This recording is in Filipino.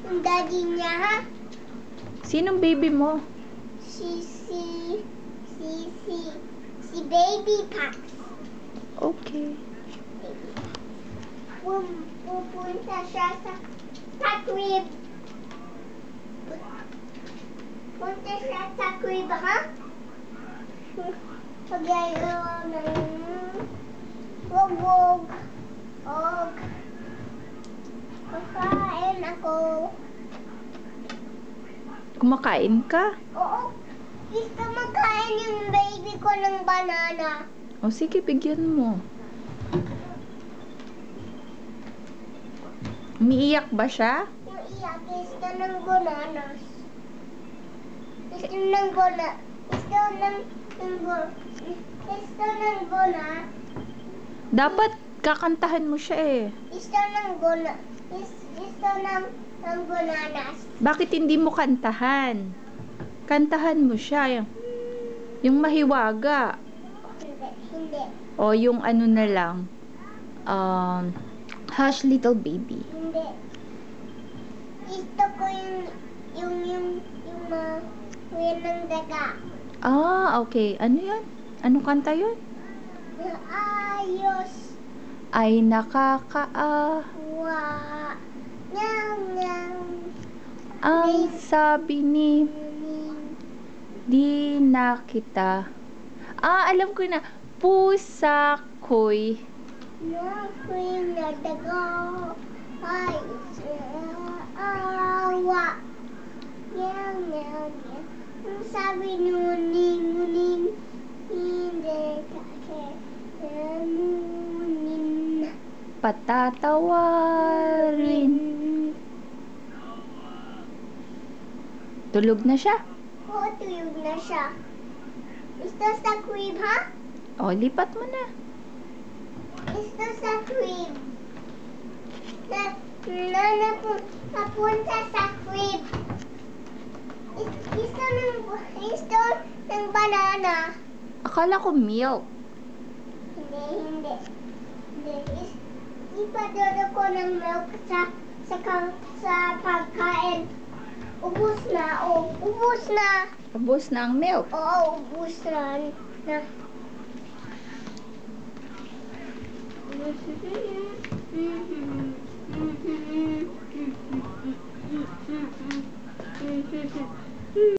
yung daddy niya, ha? Sinong baby mo? Si Baby Pax. Okay. Pupunta siya sa crib. Punta siya sa crib, ha? Paglayo ng wog. Kakain ako. Kumakain ka? Oo. Gusto makain yung baby ko ng banana. O sige, bigyan mo. Umiiyak ba siya? Yung iyak, gusto ng bananas. Gusto ng bola. Gusto ng bola. Dapat kakantahan mo siya eh. Gusto ng bola. Gusto ng bananas. Bakit hindi mo kantahan? Kantahan mo siya. Yung mahiwaga. Hindi. O yung ano na lang. Hush little baby. Hindi. Gusto ko yung ng daga. Ah, okay. Ano yun? Anong kanta yun? Ayos. Ay nakakaawa. Nyang. Ang sabi ni di na kita. Alam ko na. Pusa ko'y Nakoy na daga. Ay, awa. Nyang. Ang sabi nuning. Hindi kasi nunin. patatawarin. Tulog na siya. Oo, tuyog na siya. Gusto sa crib, ha? O, lipat mo na. Gusto sa crib. Napunta sa crib. Gusto ng banana. Akala ko milk. Hindi. Ipadoro ko ng milk sa pagkain. Ubus na. Ubus na ang milk. Oo, ubus na.